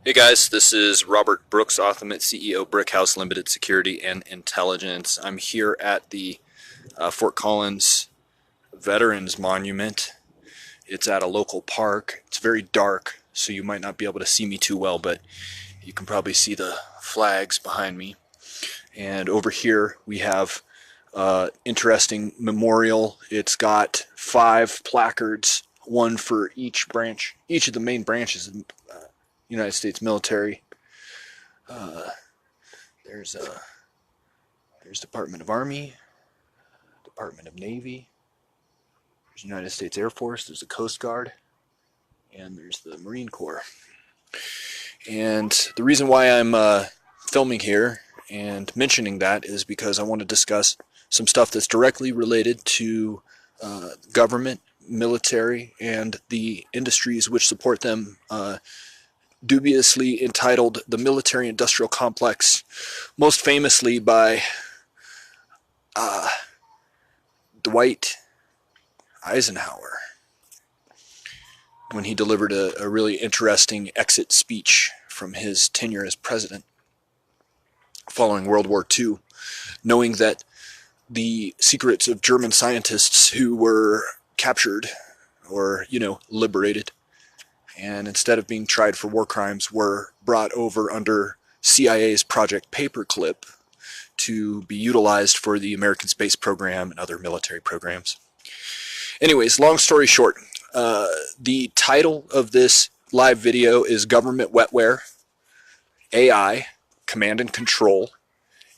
Hey guys, this is Robert Brooks, Authomate CEO, Brickhouse Limited Security and Intelligence. I'm here at the Fort Collins Veterans Monument. It's at a local park. It's very dark, so you might not be able to see me too well, but you can probably see the flags behind me. And over here we have interesting memorial. It's got 5 placards, one for each branch, each of the main branches of United States military. There's Department of Army, Department of Navy, there's United States Air Force, there's the Coast Guard, and there's the Marine Corps. And the reason why I'm filming here and mentioning that is because I want to discuss some stuff that's directly related to government, military, and the industries which support them, dubiously entitled the military-industrial complex, most famously by Dwight Eisenhower when he delivered a really interesting exit speech from his tenure as president following World War II, knowing that the secrets of German scientists who were captured or, liberated, and instead of being tried for war crimes, were brought over under CIA's Project Paperclip to be utilized for the American space program and other military programs. Anyways, long story short, the title of this live video is Government Wetware, AI, Command and Control,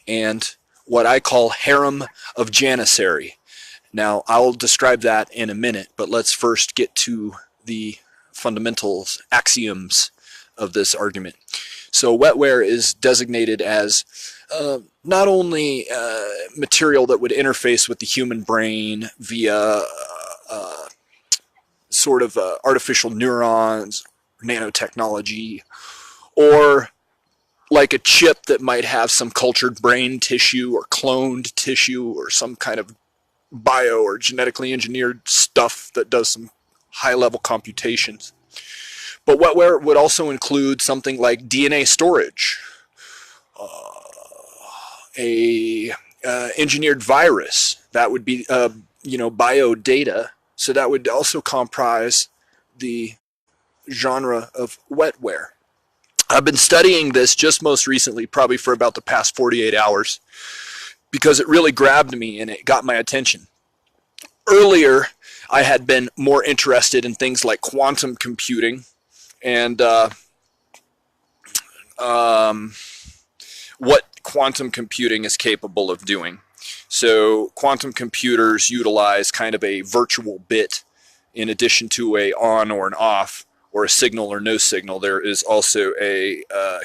and what I call Harem of Janissary. Now, I'll describe that in a minute, but let's first get to the fundamentals, axioms of this argument. So wetware is designated as not only material that would interface with the human brain via sort of artificial neurons, nanotechnology, or like a chip that might have some cultured brain tissue or cloned tissue or some kind of bio or genetically engineered stuff that does some high-level computations. But wetware would also include something like DNA storage, a engineered virus. That would be, bio data. So that would also comprise the genre of wetware. I've been studying this just most recently, probably for about the past 48 hours, because it really grabbed me and it got my attention. Earlier, I had been more interested in things like quantum computing and what quantum computing is capable of doing. So quantum computers utilize kind of a virtual bit in addition to a on or an off, or a signal or no signal. There is also a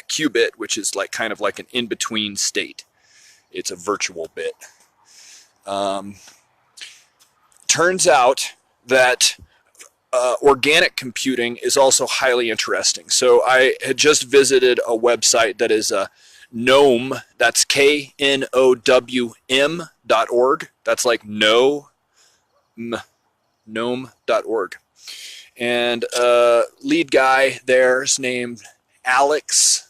qubit, which is kind of like an in-between state. It's a virtual bit. Turns out that organic computing is also highly interesting. So I had just visited a website that is GNOWM, that's KNOWM.org. That's like GNOWM.org. And lead guy there is named Alex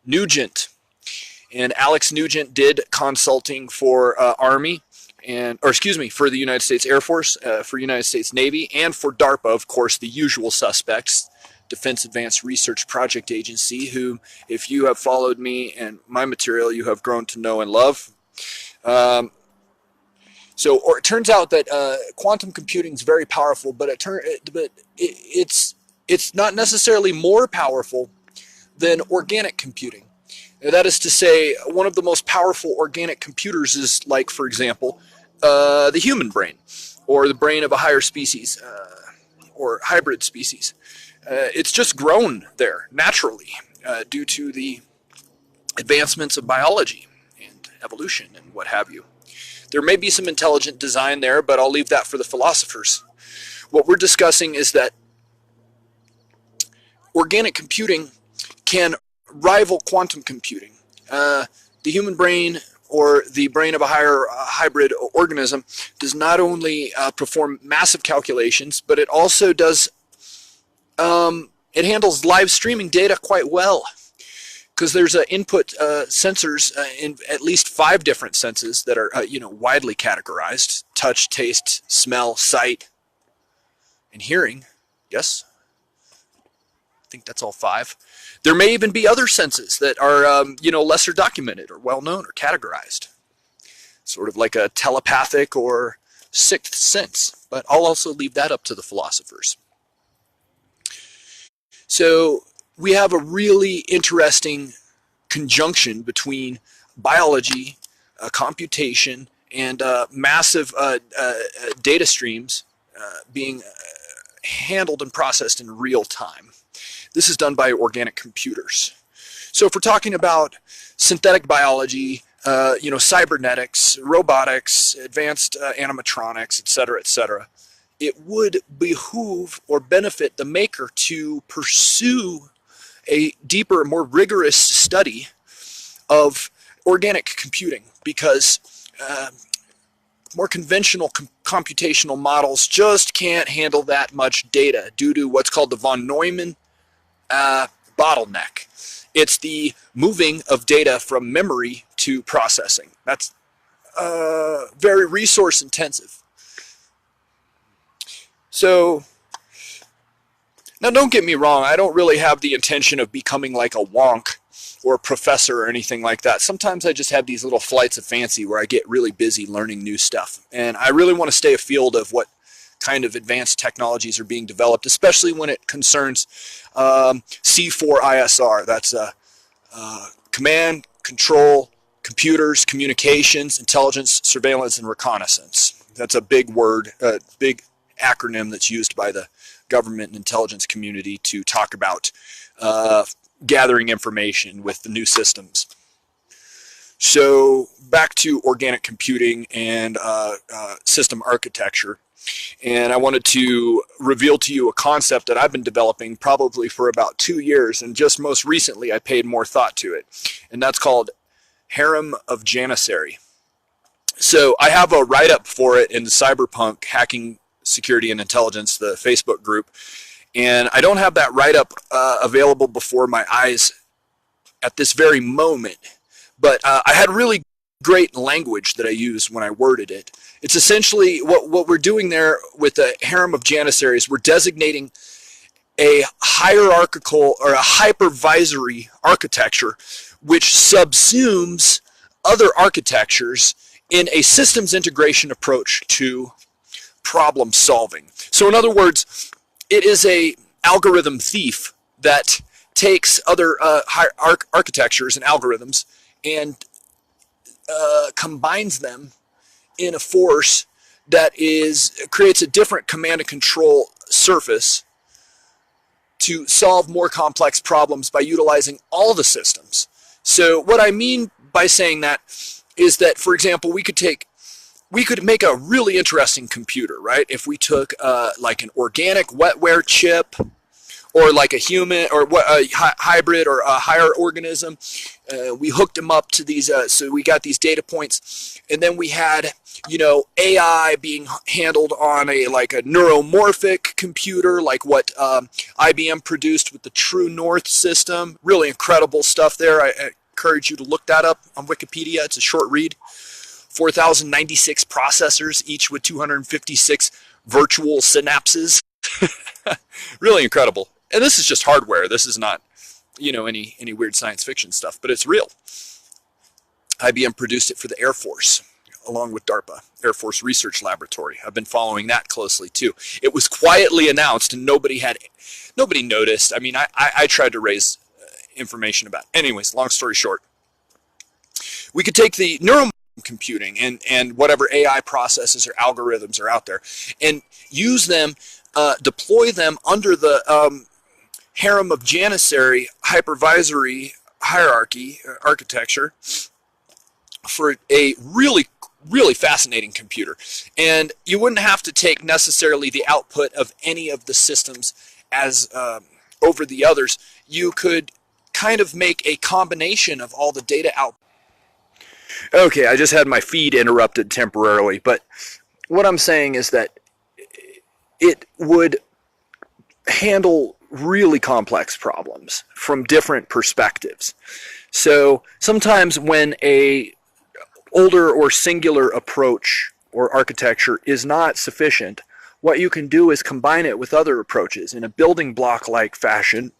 Nugent. And Alex Nugent did consulting for Army, for the United States Air Force, for United States Navy, and for DARPA, of course, the usual suspects, Defense Advanced Research Project Agency, who, if you have followed me and my material, you have grown to know and love. It turns out that quantum computing is very powerful, but it's not necessarily more powerful than organic computing. That is to say, one of the most powerful organic computers is, like, for example, the human brain, or the brain of a higher species, or hybrid species. It's just grown there naturally due to the advancements of biology and evolution and what have you. There may be some intelligent design there, but I'll leave that for the philosophers. What we're discussing is that organic computing can rival quantum computing. The human brain, or the brain of a higher hybrid organism, does not only perform massive calculations, but it also does It handles live streaming data quite well because there's input sensors in at least 5 different senses that are widely categorized: touch, taste, smell, sight, and hearing. Yes, I think that's all 5. There may even be other senses that are lesser documented or well known or categorized, sort of like a telepathic or sixth sense. But I'll also leave that up to the philosophers. So we have a really interesting conjunction between biology, computation, and massive data streams being handled and processed in real time. This is done by organic computers. So if we're talking about synthetic biology, cybernetics, robotics, advanced animatronics, etc., it would behoove or benefit the maker to pursue a deeper, more rigorous study of organic computing, because more conventional computational models just can't handle that much data due to what's called the von Neumann bottleneck. It's the moving of data from memory to processing. That's very resource intensive. So, now don't get me wrong, I don't really have the intention of becoming like a wonk or a professor or anything like that. Sometimes I just have these little flights of fancy where I get really busy learning new stuff. And I really want to stay afield of what kind of advanced technologies are being developed, especially when it concerns C4ISR. That's command, control, computers, communications, intelligence, surveillance, and reconnaissance. That's a big word, a big acronym that's used by the government and intelligence community to talk about gathering information with the new systems. So back to organic computing and system architecture. And I wanted to reveal to you a concept that I've been developing probably for about 2 years, and just most recently I paid more thought to it. And that's called harem of janissary. So I have a write-up for it in the Cyberpunk Hacking Security and Intelligence, the Facebook group, and I don't have that write-up available before my eyes at this very moment, but I had really great language that I used when I worded it. It's essentially what we're doing there with the harem of janissaries. We're designating a hierarchical or a hypervisory architecture which subsumes other architectures in a systems integration approach to problem solving. So in other words, it is a algorithm thief that takes other architectures and algorithms and combines them in a force that creates a different command and control surface to solve more complex problems by utilizing all the systems. So what I mean by saying that is that, for example, we could make a really interesting computer, right? If we took like an organic WETWARE chip, or like a human, or a hybrid, or a higher organism, we hooked them up to these, so we got these data points, and then we had, AI being handled on a neuromorphic computer, like what IBM produced with the True North system. Really incredible stuff there. I encourage you to look that up on Wikipedia. It's a short read. 4,096 processors, each with 256 virtual synapses. Really incredible. And this is just hardware. This is not, any weird science fiction stuff, but it's real. IBM produced it for the Air Force, along with DARPA, Air Force Research Laboratory. I've been following that closely too. It was quietly announced and nobody noticed. I mean, I tried to raise information about it. Anyways, long story short, we could take the computing and whatever AI processes or algorithms are out there and use them, deploy them under the harem of janissary hypervisory hierarchy architecture for a really fascinating computer. And you wouldn't have to take necessarily the output of any of the systems as over the others. You could kind of make a combination of all the data out. Okay, I just had my feed interrupted temporarily, but what I'm saying is that it would handle really complex problems from different perspectives. So sometimes when a older or singular approach or architecture is not sufficient, what you can do is combine it with other approaches in a building block-like fashion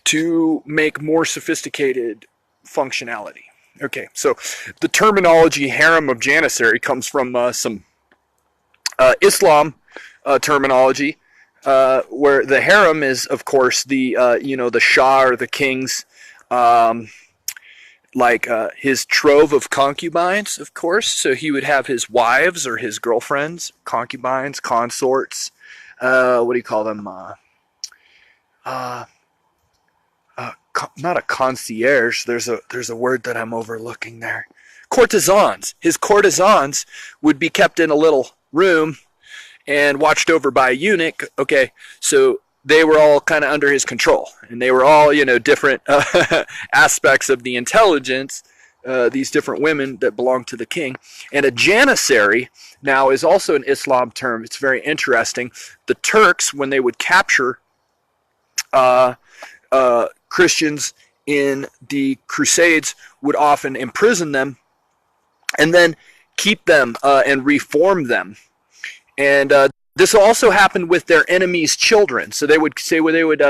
to make more sophisticated functionality. Okay, so the terminology harem of Janissary comes from some Islam terminology, where the harem is, of course, the the Shah or the king's his trove of concubines, of course. So he would have his wives or his girlfriends, concubines, consorts. What do you call them? Not a concierge. There's a word that I'm overlooking there. Courtesans. His courtesans would be kept in a little room and watched over by a eunuch. Okay, so they were all kind of under his control, and they were all, different aspects of the intelligence, these different women that belonged to the king. And a janissary now is also an Islam term. It's very interesting. The Turks, when they would capture Christians in the Crusades, would often imprison them and then keep them and reform them. And this also happened with their enemies' children. So they would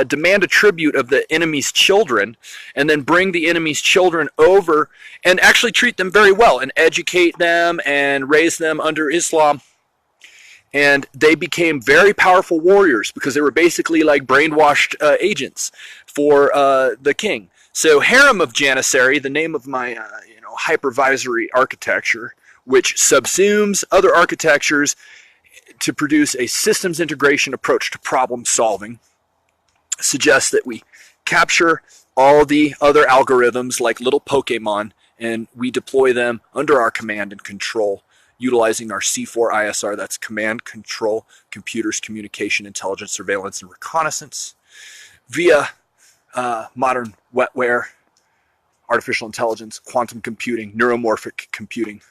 demand a tribute of the enemy's children, and then bring the enemy's children over and actually treat them very well and educate them and raise them under Islam. And they became very powerful warriors because they were basically like brainwashed agents for the king. So harem of Janissary, the name of my hypervisory architecture, which subsumes other architectures to produce a systems integration approach to problem solving, suggests that we capture all the other algorithms like little Pokemon, and we deploy them under our command and control, utilizing our C4ISR, that's command, control, computers, communication, intelligence, surveillance, and reconnaissance, via modern WETWARE, artificial intelligence, quantum computing, neuromorphic computing,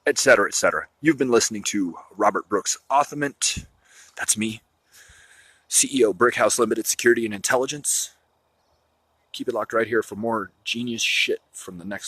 etc., etc. You've been listening to Robert Brooks Authament. That's me, CEO, Brickhouse Limited Security and Intelligence. Keep it locked right here for more genius shit from the next level.